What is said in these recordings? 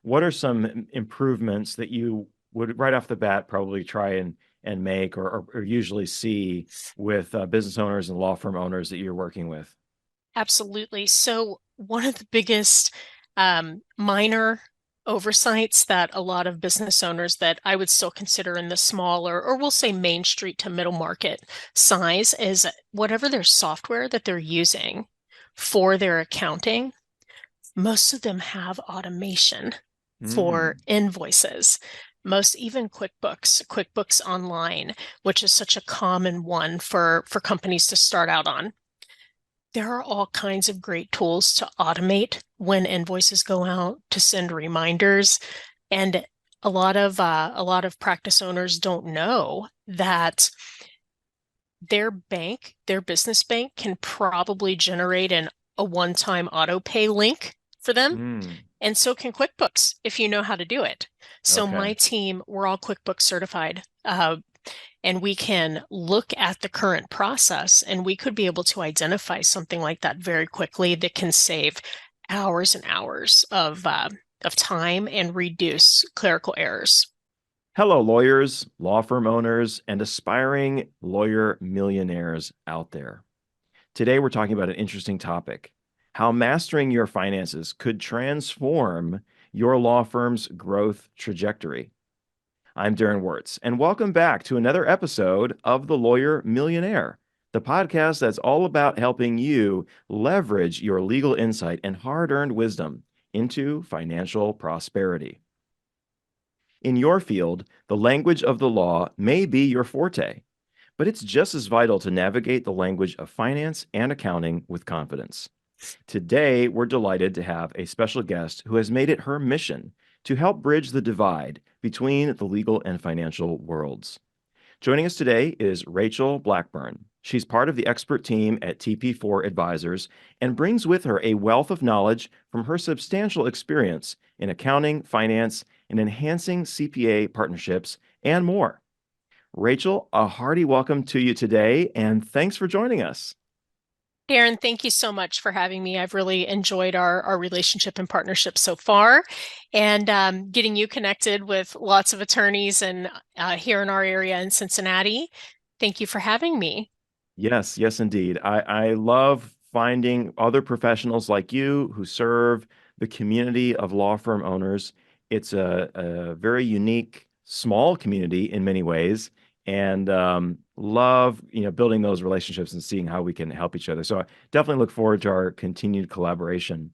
what are some improvements that you would right off the bat probably try and make or usually see with business owners and law firm owners that you're working with? Absolutely. So one of the biggest minor oversights that a lot of business owners that I would still consider in the smaller, or we'll say Main Street to middle market size, is whatever their software that they're using for their accounting, most of them have automation for Mm, invoices. Most even QuickBooks Online, which is such a common one for companies to start out on. There are all kinds of great tools to automate when invoices go out, to send reminders, and a lot of practice owners don't know that their business bank can probably generate a one-time auto pay link for them, mm, and so can QuickBooks if you know how to do it. So my okay. team, we're all QuickBooks certified. And we can look at the current process and we could be able to identify something like that very quickly that can save hours and hours of time and reduce clerical errors. Hello, lawyers, law firm owners, and aspiring lawyer millionaires out there. Today, we're talking about an interesting topic: how mastering your finances could transform your law firm's growth trajectory. I'm Darren Wurz, and welcome back to another episode of The Lawyer Millionaire, the podcast that's all about helping you leverage your legal insight and hard earned wisdom into financial prosperity. In your field, the language of the law may be your forte, but it's just as vital to navigate the language of finance and accounting with confidence. Today, we're delighted to have a special guest who has made it her mission to help bridge the divide between the legal and financial worlds. Joining us today is Rachel Blackburn. She's part of the expert team at TP4 Advisors and brings with her a wealth of knowledge from her substantial experience in accounting, finance, and enhancing CPA partnerships, and more. Rachel, a hearty welcome to you today, and thanks for joining us. Darren, thank you so much for having me. I've really enjoyed our relationship and partnership so far, and getting you connected with lots of attorneys and here in our area in Cincinnati. Thank you for having me. Yes, yes, indeed. I love finding other professionals like you who serve the community of law firm owners. It's a very unique, small community in many ways, and love building those relationships and seeing how we can help each other. So I definitely look forward to our continued collaboration.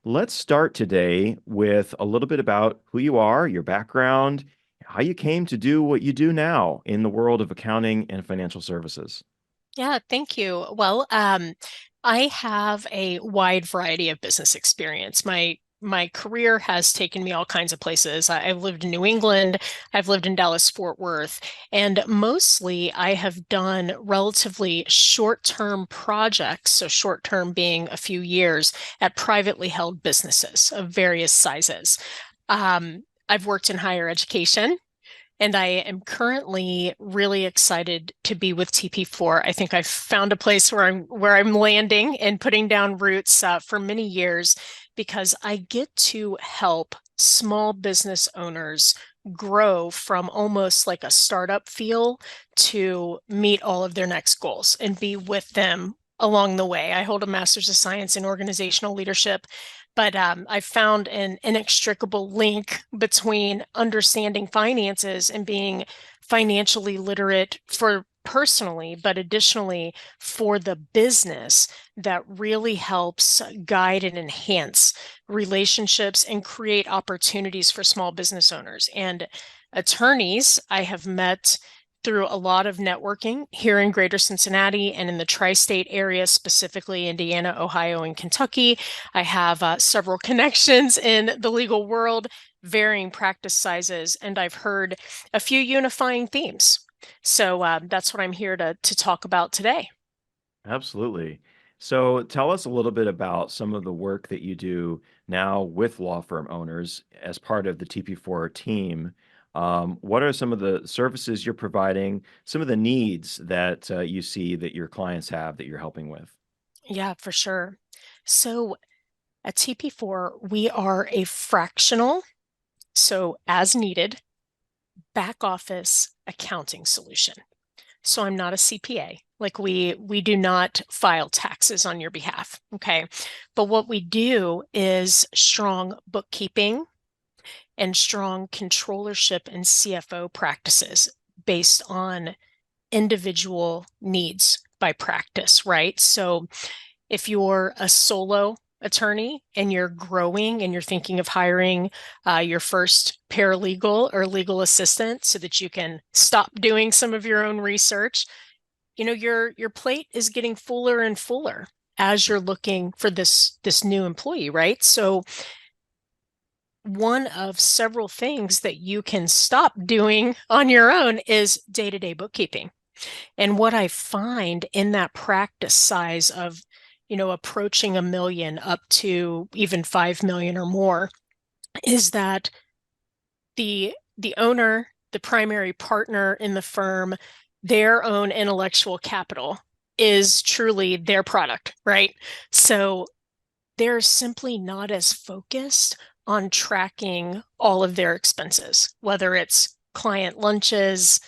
Let's start today with a little bit about who you are, your background, how you came to do what you do now in the world of accounting and financial services. Yeah, thank you. Well, I have a wide variety of business experience. My career has taken me all kinds of places. I've lived in New England, I've lived in Dallas, Fort Worth, and mostly I have done relatively short-term projects, so short-term being a few years at privately held businesses of various sizes. I've worked in higher education. And I am currently really excited to be with TP4. I think I've found a place where I'm landing and putting down roots for many years because I get to help small business owners grow from almost like a startup feel to meet all of their next goals and be with them along the way. I hold a master's of science in organizational leadership, but I found an inextricable link between understanding finances and being financially literate for personally, but additionally for the business that really helps guide and enhance relationships and create opportunities for small business owners. And attorneys I have met through a lot of networking here in Greater Cincinnati and in the tri-state area, specifically Indiana, Ohio, and Kentucky. I have several connections in the legal world, varying practice sizes, and I've heard a few unifying themes. So that's what I'm here to talk about today. Absolutely. So tell us a little bit about some of the work that you do now with law firm owners as part of the TP4 team. What are some of the services you're providing, some of the needs that you see that your clients have that you're helping with? Yeah, for sure. So at TP4, we are a fractional. So as needed, back office accounting solution. So I'm not a CPA. Like we do not file taxes on your behalf, okay? But what we do is strong bookkeeping and strong controllership and CFO practices based on individual needs by practice, right? So if you're a solo attorney and you're growing and you're thinking of hiring your first paralegal or legal assistant so that you can stop doing some of your own research, your plate is getting fuller and fuller as you're looking for this new employee, right? So one of several things that you can stop doing on your own is day-to-day bookkeeping. And what I find in that practice size of, approaching $1 million up to even 5 million or more is that the owner, the primary partner in the firm, their own intellectual capital is truly their product, right? So they're simply not as focused on tracking all of their expenses, whether it's client lunches,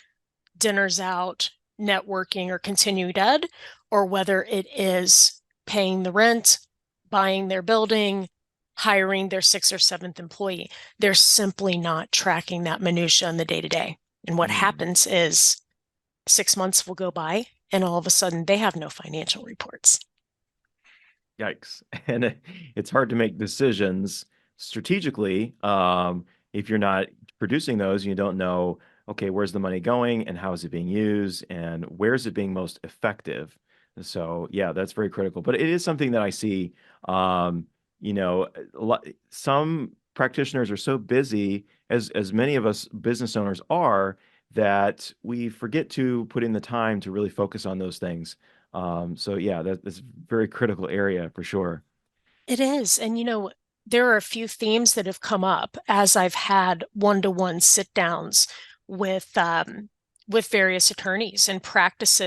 dinners out, networking, or continued ed, or whether it is paying the rent, buying their building, hiring their 6th or 7th employee. They're simply not tracking that minutia in the day-to-day. And what happens is 6 months will go by and all of a sudden they have no financial reports. Yikes. And it's hard to make decisions strategically if you're not producing those, you don't know, okay, where's the money going and how is it being used and where is it being most effective? So yeah, that's very critical. But it is something that I see, some practitioners are so busy, as many of us business owners are, that we forget to put in the time to really focus on those things. So yeah, that's a very critical area for sure. It is. And, there are a few themes that have come up as I've had one-to-one sit downs with various attorneys and practice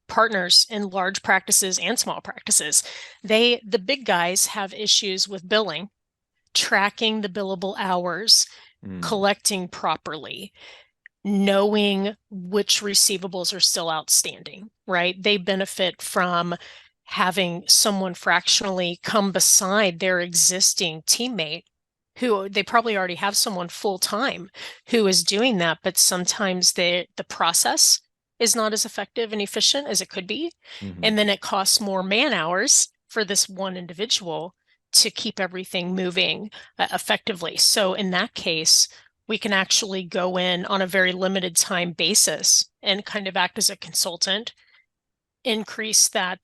partners in large practices and small practices. The big guys have issues with billing, tracking the billable hours, collecting properly, knowing which receivables are still outstanding, right? They benefit from having someone fractionally come beside their existing teammate who they probably already have someone full time who is doing that, but sometimes the process is not as effective and efficient as it could be. And then it costs more man hours for this one individual to keep everything moving effectively. So in that case, we can actually go in on a very limited time basis and kind of act as a consultant, increase that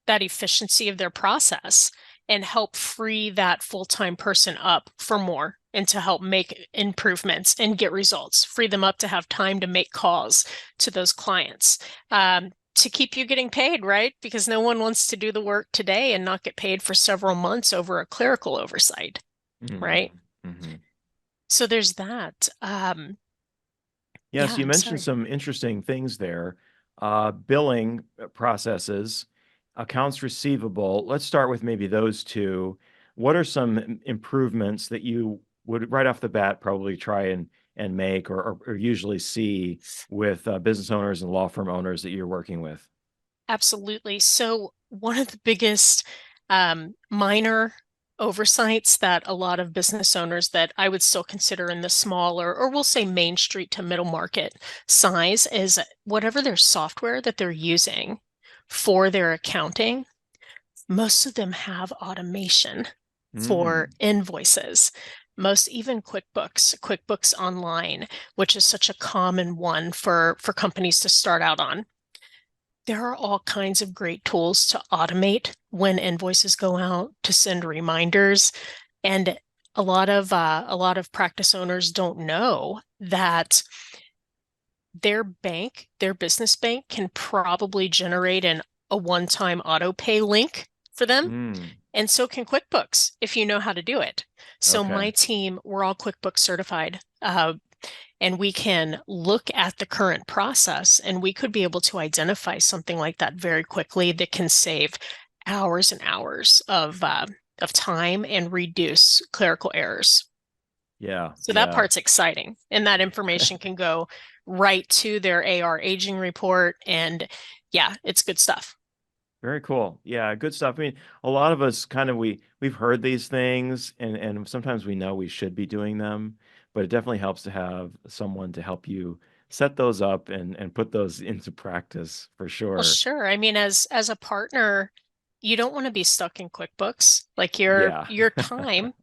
efficiency of their process and help free that full-time person up for more and to help make improvements and get results, free them up to have time to make calls to those clients, to keep you getting paid, right? Because no one wants to do the work today and not get paid for several months over a clerical oversight, right? So there's that. Yes, you mentioned some interesting things there. Billing processes, accounts receivable. Let's start with maybe those two. What are some improvements that you would right off the bat probably try and make or usually see with business owners and law firm owners that you're working with? Absolutely. So one of the biggest minor oversights that a lot of business owners that I would still consider in the smaller, or we'll say Main Street to middle market size, is whatever their software that they're using for their accounting, most of them have automation for invoices. Most even QuickBooks Online, which is such a common one for companies to start out on. There are all kinds of great tools to automate when invoices go out, to send reminders. And a lot of practice owners don't know that their business bank can probably generate a one-time auto pay link for them. And so can QuickBooks if you know how to do it. So my team, we're all QuickBooks certified. And we can look at the current process and we could be able to identify something like that very quickly that can save hours and hours of time and reduce clerical errors. Yeah. So that Yeah. part's exciting. And that information can go right to their AR aging report. And yeah, it's good stuff. Very cool. Yeah, good stuff. I mean, a lot of us kind of we've heard these things and sometimes we know we should be doing them, but it definitely helps to have someone to help you set those up and put those into practice for Well, sure. sure. I mean, as a partner, you don't want to be stuck in QuickBooks. Like Yeah. your time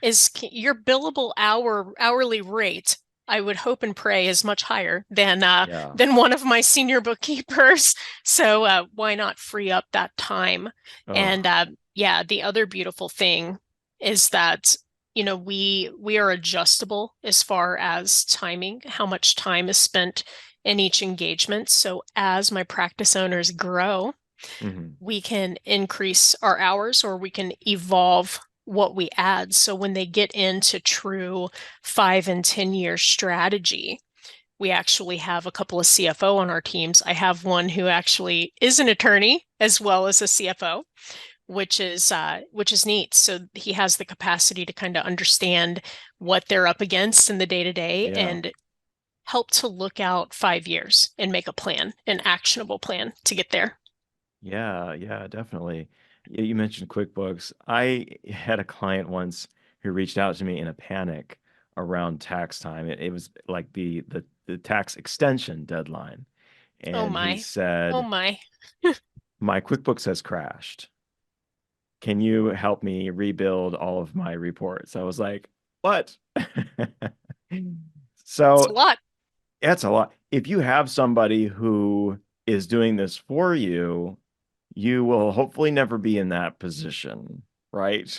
is your billable hourly rate, I would hope and pray is much higher Yeah. than one of my senior bookkeepers. So why not free up that time? And Oh. yeah, the other beautiful thing is that we are adjustable as far as timing, how much time is spent in each engagement. So as my practice owners grow, Hmm. we can increase our hours or we can evolve what we add. So when they get into true 5 and 10 year strategy, we actually have a couple of CFO on our teams. I have one who actually is an attorney as well as a CFO, which is neat. So he has the capacity to kind of understand what they're up against in the day to day Yeah. and help to look out 5 years and make a plan, an actionable plan to get there. Yeah, yeah, definitely. You mentioned QuickBooks. I had a client once who reached out to me in a panic around tax time. It was like the tax extension deadline. Oh And he my. Oh said, my. my QuickBooks has crashed. Can you help me rebuild all of my reports? I was like, what? It's a So lot. that's a lot. If you have somebody who is doing this for you, you will hopefully never be in that position, right?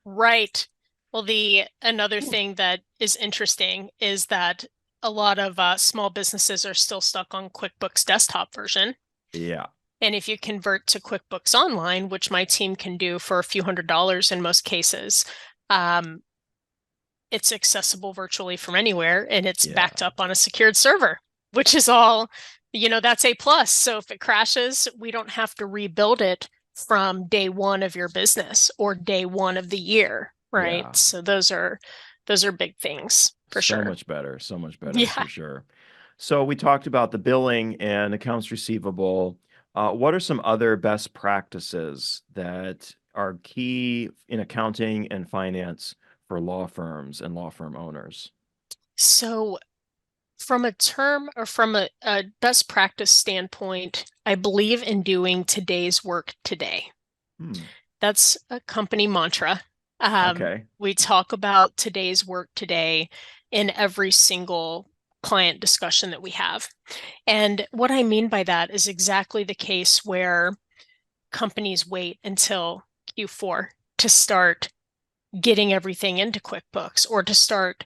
Right. Well, the another thing that is interesting is that a lot of small businesses are still stuck on QuickBooks desktop version. Yeah. And if you convert to QuickBooks Online, which my team can do for a few $100s in most cases, um, it's accessible virtually from anywhere and it's Yeah. backed up on a secured server, which is all, that's a plus. So if it crashes, we don't have to rebuild it from day one of your business or day one of the year, right? Yeah. So those are big things for So sure. much better. So much better Yeah. for sure. So we talked about the billing and accounts receivable. What are some other best practices that are key in accounting and finance for law firms and law firm owners? So from a term or from a best practice standpoint, I believe in doing today's work today. Hmm. That's a company mantra. Okay. We talk about today's work today in every single client discussion that we have. And what I mean by that is exactly the case where companies wait until Q4 to start getting everything into QuickBooks or to start,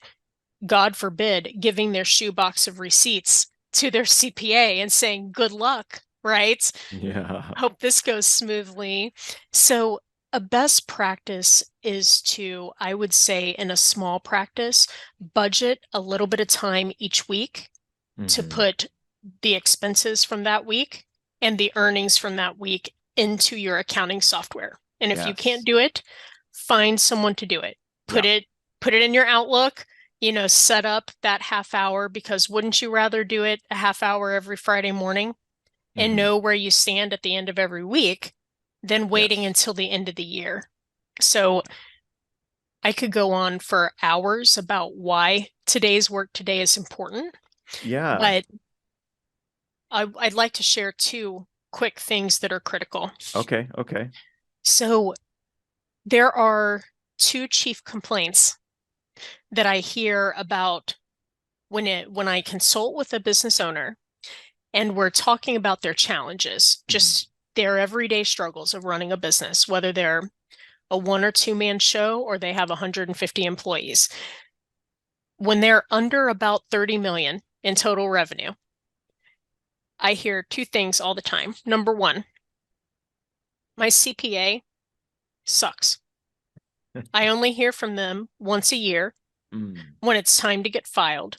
God forbid, giving their shoebox of receipts to their CPA and saying, good luck, right? Yeah. Hope this goes smoothly. So, a best practice is to, I would say, in a small practice, budget a little bit of time each week to Hmm. put the expenses from that week and the earnings from that week into your accounting software. And if you can't Yes. do it, find someone to do it. Yeah. Put it put it in your Outlook, set up that half hour because wouldn't you rather do it a half hour every Friday morning and Hmm. know where you stand at the end of every week than waiting Yes. until the end of the year? So I could go on for hours about why today's work today is important, Yeah. but I'd like to share two quick things that are critical. Okay. Okay. So there are two chief complaints that I hear about when I consult with a business owner and we're talking about their challenges, Mhm. just their everyday struggles of running a business, whether they're a 1 or 2 man show or they have 150 employees. When they're under about 30 million in total revenue, I hear two things all the time. Number one, my CPA sucks. I only hear from them once a year Mm. when it's time to get filed.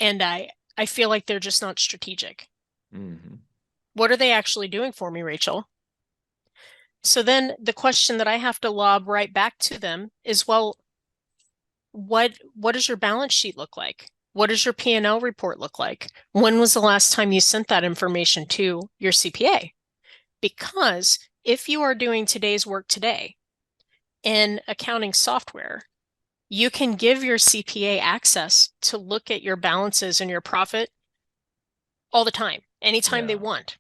And I feel like they're just not strategic. Hmm. What are they actually doing for me, Rachel? So then the question that I have to lob right back to them is, well, what does your balance sheet look like? What does your P&L report look like? When was the last time you sent that information to your CPA? Because if you are doing today's work today in accounting software, you can give your CPA access to look at your balances and your profit all the time, anytime they Yeah. want.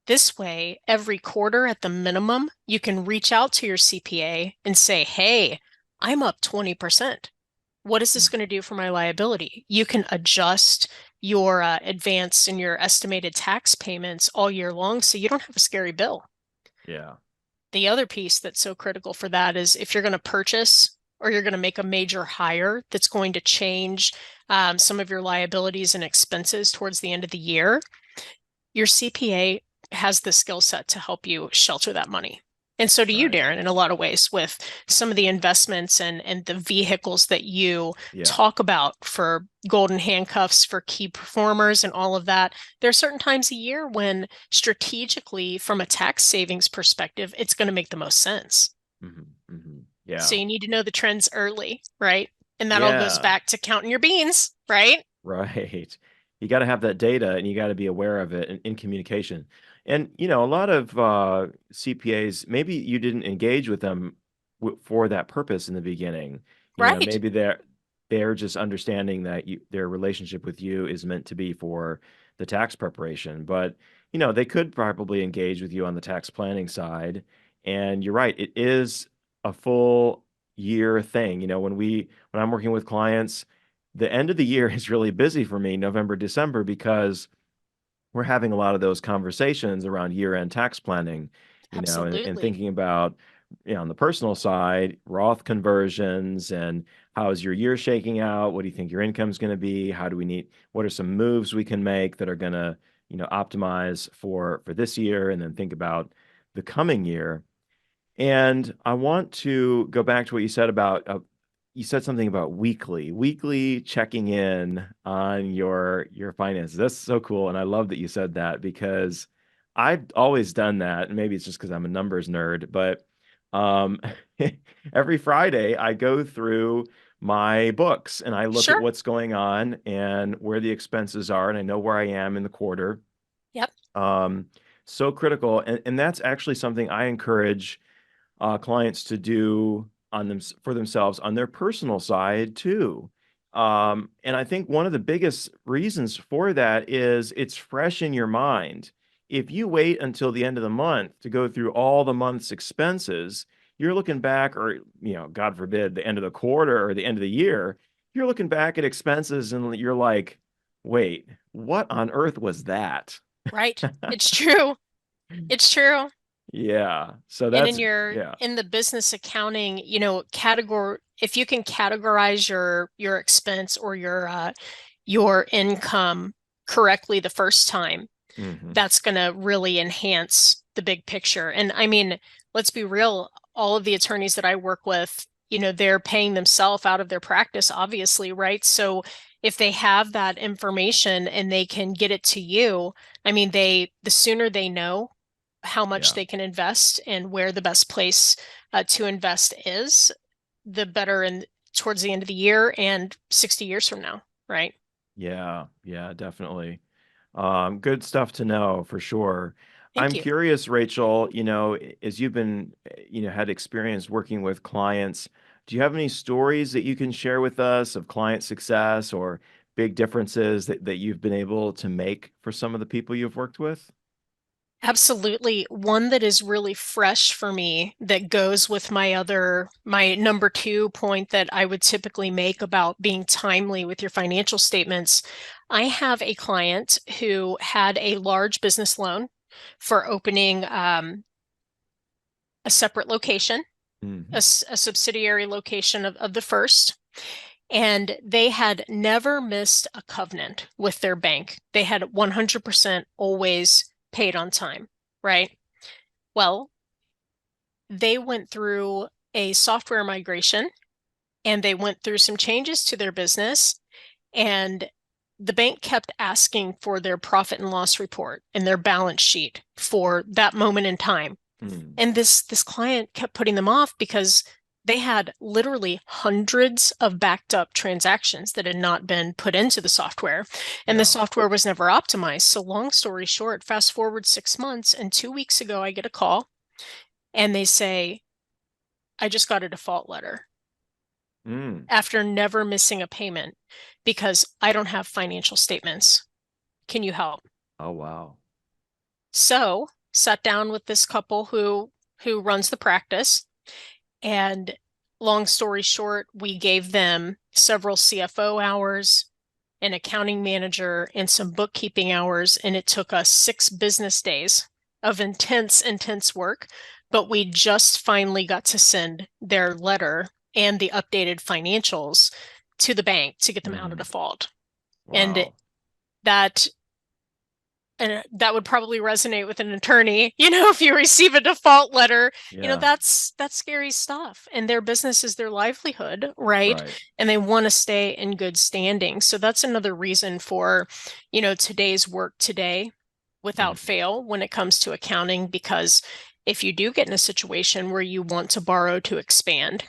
This way, every quarter at the minimum, you can reach out to your CPA and say, hey, I'm up 20%. What is this Mm. going to do for my liability? You can adjust your advance and your estimated tax payments all year long so you don't have a scary bill. Yeah. The other piece that's so critical for that is if you're going to purchase or you're going to make a major hire that's going to change some of your liabilities and expenses towards the end of the year, your CPA has the skill set to help you shelter that money. And so do you, Right. Darren, in a lot of ways with some of the investments and the vehicles that you Yeah. talk about for golden handcuffs for key performers and all of that. There are certain times a year when strategically, from a tax savings perspective, it's going to make the most sense. So Yeah. you need to know the trends early, right? And that all goes Yeah. back to counting your beans, right? Right. You got to have that data and you got to be aware of it in communication. And, a lot of CPAs, maybe you didn't engage with them for that purpose in the beginning. Right. Maybe they're just understanding that their relationship with you is meant to be for the tax preparation. But, they could probably engage with you on the tax planning side. And you're right, it is a full year thing. When I'm working with clients, the end of the year is really busy for me, November, December, because we're having a lot of those conversations around year-end tax planning, and Absolutely. thinking about, on the personal side, Roth conversions and how is your year shaking out? What do you think your income is going to be? What are some moves we can make that are going to, optimize for this year, and then think about the coming year. And I want to go back to what you said about you said something about weekly checking in on your finances. That's so cool, and I love that you said that because I've always done that, and maybe it's just because I'm a numbers nerd, but um, every Friday I go through my books and I look at Sure. what's going on and where the expenses are, and I know where I am in the quarter. Yep. Um, so critical, and that's actually something I encourage clients to do on them for themselves on their personal side too. And I think one of the biggest reasons for that is it's fresh in your mind. If you wait until the end of the month to go through all the month's expenses, you're looking back, or God forbid, the end of the quarter or the end of the year, you're looking back at expenses and you're like, wait, what on earth was that? Right. It's true. It's true. Yeah. So And that's, yeah. in the business accounting, category if you can categorize your expense or your income correctly the first time, Hmm. that's going to really enhance the big picture. And I mean, let's be real, all of the attorneys that I work with, they're paying themselves out of their practice, obviously, right? So if they have that information and they can get it to you, I mean, the sooner they know how much Yeah. they can invest and where the best place to invest is, the better in towards the end of the year and 60 years from now, right? Yeah, yeah, definitely. Good stuff to know for sure. Thank I'm you. curious, Rachel, as you've been, had experience working with clients, do you have any stories that you can share with us of client success or big differences that you've been able to make for some of the people you've worked with? Absolutely. One that is really fresh for me that goes with my number two point that I would typically make about being timely with your financial statements. I have a client who had a large business loan for opening a separate location, Hmm. a subsidiary location of the first. And they had never missed a covenant with their bank. They had 100% always paid on time, right? Well, they went through a software migration and they went through some changes to their business, and the bank kept asking for their profit and loss report and their balance sheet for that moment in time. Hmm. And this client kept putting them off because they had literally hundreds of backed up transactions that had not been put into the software, and the Yeah. software was never optimized. So long story short, fast forward 6 months, and 2 weeks ago, I get a call and they say, I just got a default letter Mm. after never missing a payment because I don't have financial statements. Can you help? Oh, wow. So sat down with this couple who runs the practice, and long story short, we gave them several CFO hours, an accounting manager, and some bookkeeping hours, and it took us 6 business days of intense work. But we just finally got to send their letter and the updated financials to the bank to get them out of Mm. default. And Wow. that and that would probably resonate with an attorney. If you receive a default letter, Yeah. that's scary stuff. And their business is their livelihood, right? Right. And they want to stay in good standing. So that's another reason for, today's work today without Mhm. fail when it comes to accounting, because if you do get in a situation where you want to borrow to expand,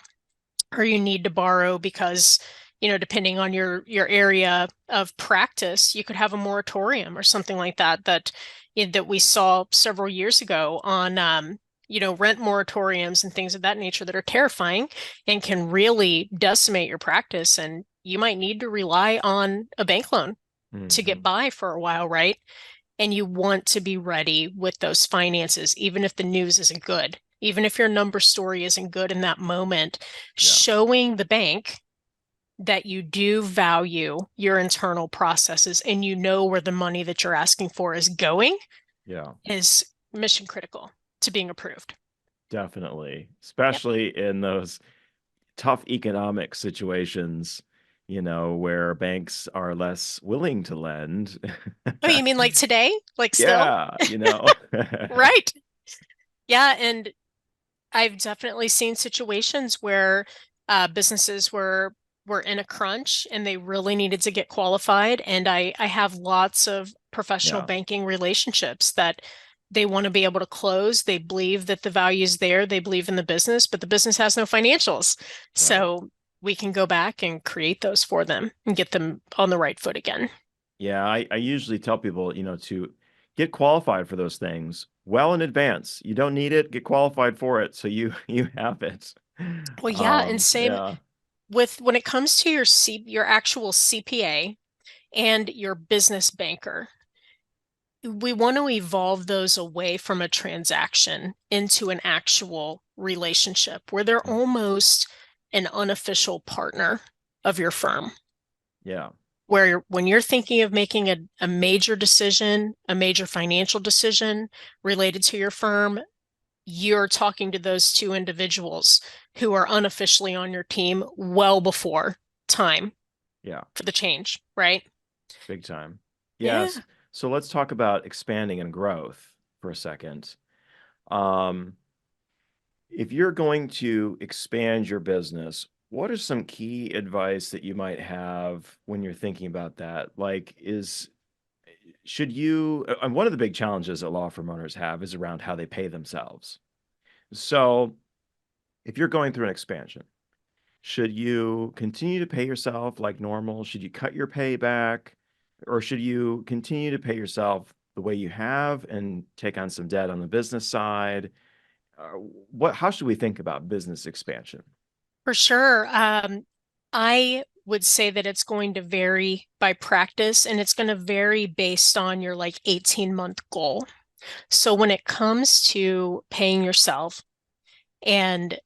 or you need to borrow because, depending on your area of practice, you could have a moratorium or something like that we saw several years ago on rent moratoriums and things of that nature that are terrifying and can really decimate your practice. And you might need to rely on a bank loan to get Mhm. by for a while, right? And you want to be ready with those finances, even if the news isn't good, even if your number story isn't good in that moment, Yeah. showing the bank that you do value your internal processes and you know where the money that you're asking for is going Yeah. is mission critical to being approved. Definitely. Yep. Especially in those tough economic situations, where banks are less willing to lend. Oh, you mean like today? Like still? Yeah, Right. Yeah. And I've definitely seen situations where businesses were in a crunch and they really needed to get qualified. And I have lots of professional Yeah, banking relationships that they want to be able to close. They believe that the value is there. They believe in the business, but the business has no financials. right. So we can go back and create those for them and get them on the right foot again. Yeah, I usually tell people, to get qualified for those things well in advance. You don't need it, get qualified for it so you you have it. Well, yeah, and same Yeah, with when it comes to your actual CPA and your business banker. We want to evolve those away from a transaction into an actual relationship where they're mm, almost an unofficial partner of your yeah, firm. yeah, Where when you're thinking of making a major decision, a major financial decision related to your firm, you're talking to those two individuals who are unofficially on your team well before time yeah. for the change, right? Big time. Yeah. Yes. So let's talk about expanding and growth for a second. Um, if you're going to expand your business, what are some key advice that you might have when you're thinking about that? Like, should you, and one of the big challenges that law firm owners have is around how they pay themselves. So if you're going through an expansion, should you continue to pay yourself like normal? Should you cut your pay back? Or should you continue to pay yourself the way you have and take on some debt on the business side? How should we think about business expansion? For sure. I would say that it's going to vary by practice and it's going to vary based on your like 18-month goal. So when it comes to paying yourself and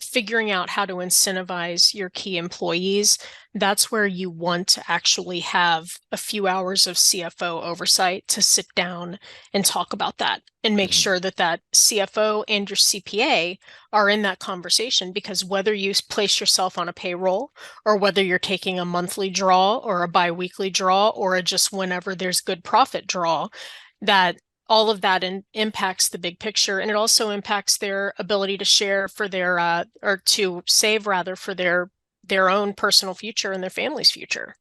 figuring out how to incentivize your key employees, that's where you want to actually have a few hours of CFO oversight to sit down and talk about that and make Mhm. sure that that CFO and your CPA are in that conversation. Because whether you place yourself on a payroll or whether you're taking a monthly draw or a biweekly draw or a just whenever there's good profit draw, that all of that impacts the big picture, and it also impacts their ability to share for their or to save rather for their own personal future and their family's future.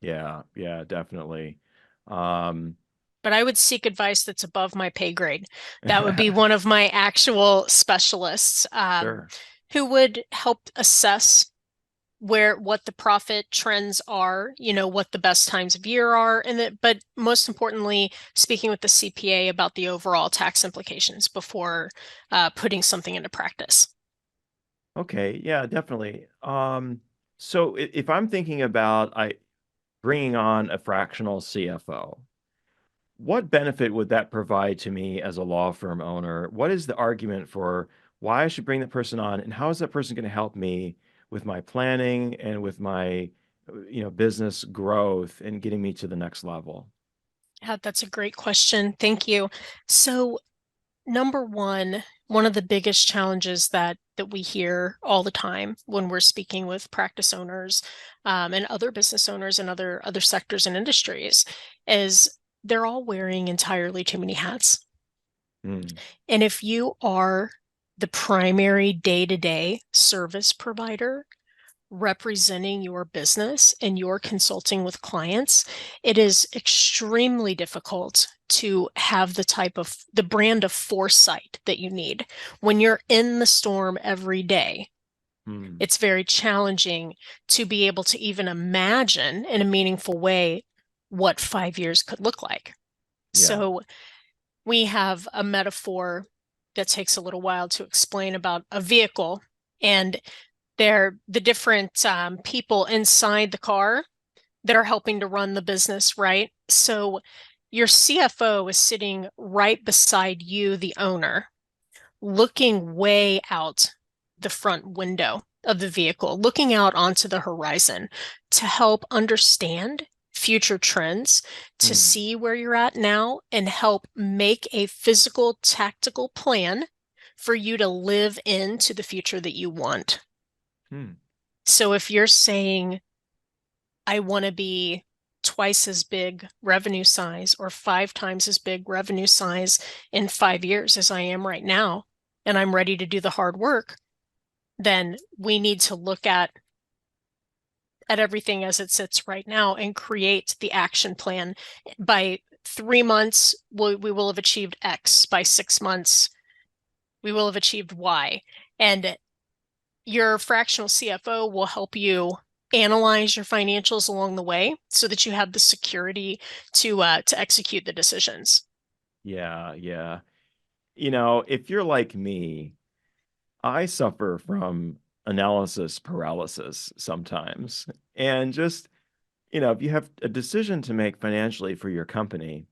Yeah, yeah, definitely. Um, But I would seek advice that's above my pay grade. That would be one of my actual specialists. sure. who would help assess what the profit trends are, what the best times of year are, but most importantly, speaking with the CPA about the overall tax implications before putting something into practice. Okay, yeah, definitely. So if I'm thinking about bringing on a fractional CFO, what benefit would that provide to me as a law firm owner? What is the argument for why I should bring that person on, and how is that person going to help me with my planning and with my, business growth and getting me to the next level? Yeah, that's a great question. Thank you. So, number one of the biggest challenges that we hear all the time when we're speaking with practice owners and other business owners and other sectors and industries is they're all wearing entirely too many hats. Mm, And if you are the primary day-to-day service provider representing your business and you're consulting with clients, it is extremely difficult to have the brand of foresight that you need when you're in the storm every day. mm, It's very challenging to be able to even imagine in a meaningful way what 5 years could look like. yeah. So we have a metaphor that takes a little while to explain about a vehicle, and they're the different people inside the car that are helping to run the business, right? So your CFO is sitting right beside you, the owner, looking way out the front window of the vehicle, looking out onto the horizon to help understand future trends, to Mm, see where you're at now, and help make a physical, tactical plan for you to live into the future that you want. mm, So if you're saying, I want to be twice as big revenue size or 5 times as big revenue size in 5 years as I am right now, and I'm ready to do the hard work, then we need to look at everything as it sits right now and create the action plan. By 3 months, we will have achieved X. By 6 months, we will have achieved Y. And your fractional CFO will help you analyze your financials along the way so that you have the security to execute the decisions. yeah, yeah. If you're like me, I suffer from analysis paralysis sometimes. And just, if you have a decision to make financially for your company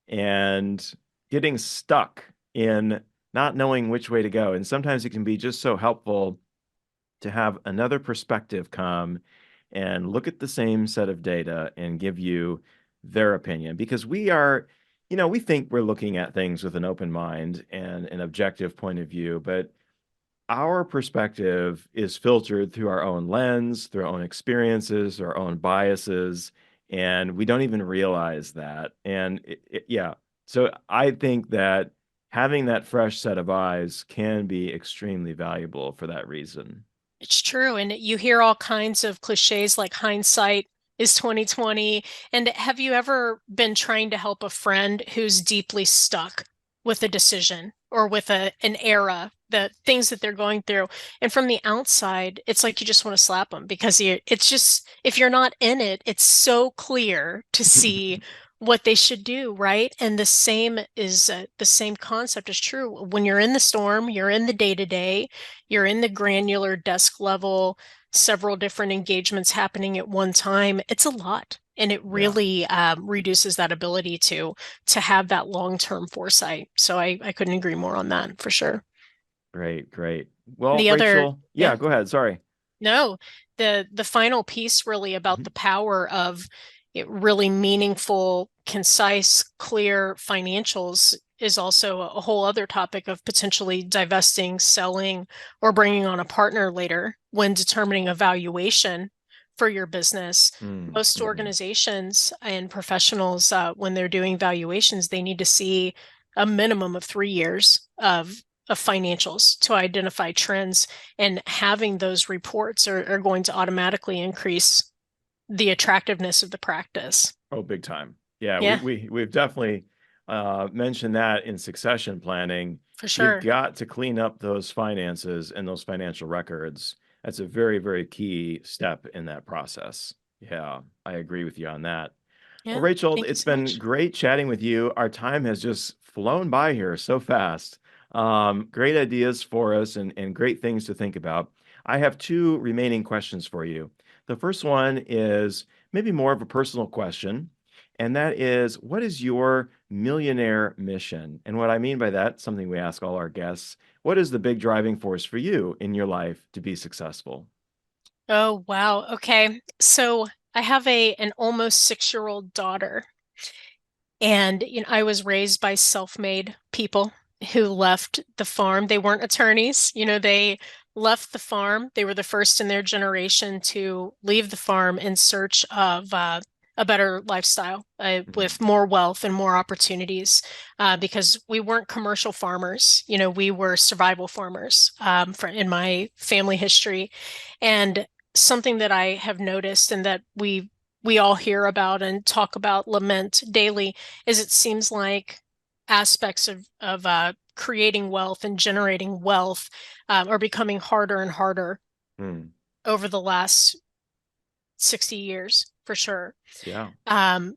and getting stuck in not knowing which way to go, and sometimes it can be just so helpful to have another perspective come and look at the same set of data and give you their opinion because we think we're looking at things with an open mind and an objective point of view, but our perspective is filtered through our own lens, through our own experiences, our own biases, and we don't even realize that. And yeah, so I think that having that fresh set of eyes can be extremely valuable for that reason. It's true. And you hear all kinds of cliches like hindsight is 2020. And have you ever been trying to help a friend who's deeply stuck with a decision or with an era, the things that they're going through? And from the outside, it's like you just want to slap them because it's just, if you're not in it, it's so clear to see what they should do, right? And the same concept is true. When you're in the storm, you're in the day to day, you're in the granular desk level, several different engagements happening at one time. It's a lot. And it Yeah, really reduces that ability to have that long-term foresight. So I couldn't agree more on that for sure. great, great. Well, The other, Rachel, yeah, yeah, go ahead. Sorry. no, the final piece really about the power of it really meaningful, concise, clear financials is also a whole other topic of potentially divesting, selling, or bringing on a partner later when determining a valuation for your business. Mm, Most mhm. organizations and professionals, when they're doing valuations, they need to see a minimum of 3 years of financials to identify trends, and having those reports are going to automatically increase the attractiveness of the practice. Oh, big time. Yeah, Yeah. we've definitely mentioned that in succession planning. For You've sure. got to clean up those finances and those financial records. That's a very, very key step in that process. Yeah, I agree with you on that. Well, Yeah. Rachel, Thank you it's so been much. great chatting with you. Our time has just flown by here so fast. Great ideas for us and great things to think about. I have two remaining questions for you. The first one is maybe more of a personal question, and that is, what is your millionaire mission? And what I mean by that, something we ask all our guests, what is the big driving force for you in your life to be successful? Oh, wow. Okay. So I have an almost 6-year-old daughter, and I was raised by self-made people who left the farm. They weren't attorneys. They left the farm. They were the first in their generation to leave the farm in search of a better lifestyle Mhm. with more wealth and more opportunities because we weren't commercial farmers. We were survival farmers in my family history. And something that I have noticed and that we all hear about and talk about, lament daily, is it seems like aspects of creating wealth and generating wealth are becoming harder and harder Hmm. over the last 60 years, for sure. Yeah,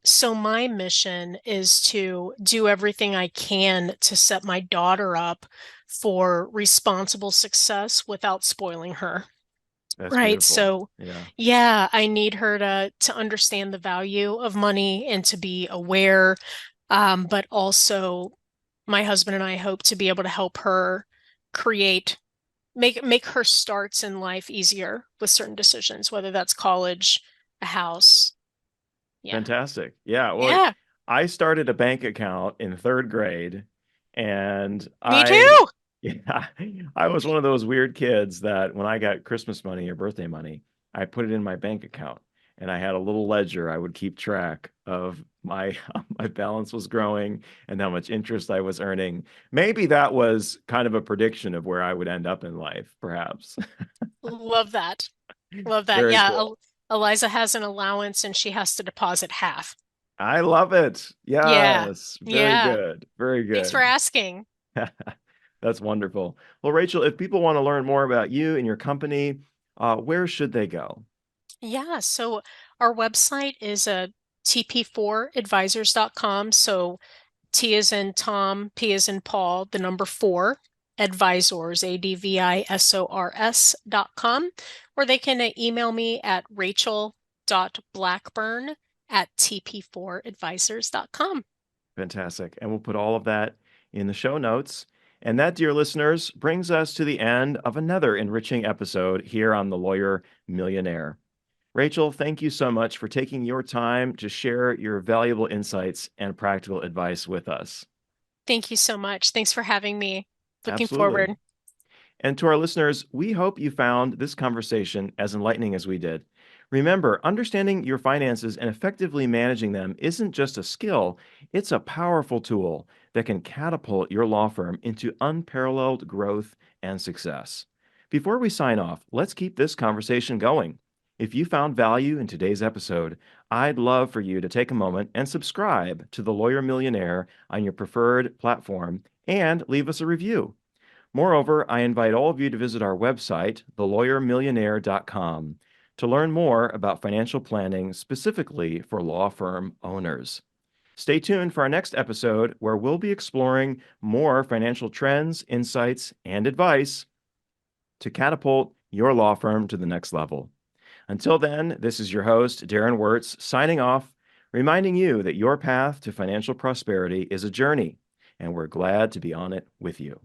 So my mission is to do everything I can to set my daughter up for responsible success without spoiling her. that's Right. beautiful. So, Yeah. yeah, I need her to understand the value of money and to be aware. But also, my husband and I hope to be able to help her create, make her starts in life easier with certain decisions, whether that's college, a house. Yeah. Fantastic. Yeah. Well, Yeah, I started a bank account in third grade, and me I, too. yeah, I was one of those weird kids that when I got Christmas money or birthday money, I put it in my bank account, and I had a little ledger. I would keep track of my my balance was growing and how much interest I was earning. Maybe that was kind of a prediction of where I would end up in life, perhaps. Love that. Love that. Very Yeah, cool. Eliza has an allowance and she has to deposit half. I love it. Yeah. Yes. Very Yeah. good. Very Thanks for good. asking. That's wonderful. Well, Rachel, if people want to learn more about you and your company, where should they go? Yeah, so our website is tp4advisors.com. So T is in Tom, P is in Paul, the number four, advisors, advisors.com, or they can email me at rachel.blackburn@tp4advisors.com. Fantastic. And we'll put all of that in the show notes. And that, dear listeners, brings us to the end of another enriching episode here on The Lawyer Millionaire. Rachel, thank you so much for taking your time to share your valuable insights and practical advice with us. Thank you so much. Thanks for having me. Looking Absolutely. forward. And to our listeners, we hope you found this conversation as enlightening as we did. Remember, understanding your finances and effectively managing them isn't just a skill, it's a powerful tool that can catapult your law firm into unparalleled growth and success. Before we sign off, let's keep this conversation going. If you found value in today's episode, I'd love for you to take a moment and subscribe to The Lawyer Millionaire on your preferred platform and leave us a review. Moreover, I invite all of you to visit our website, thelawyermillionaire.com, to learn more about financial planning specifically for law firm owners. Stay tuned for our next episode where we'll be exploring more financial trends, insights, and advice to catapult your law firm to the next level. Until then, this is your host, Darren Wurz, signing off, reminding you that your path to financial prosperity is a journey, and we're glad to be on it with you.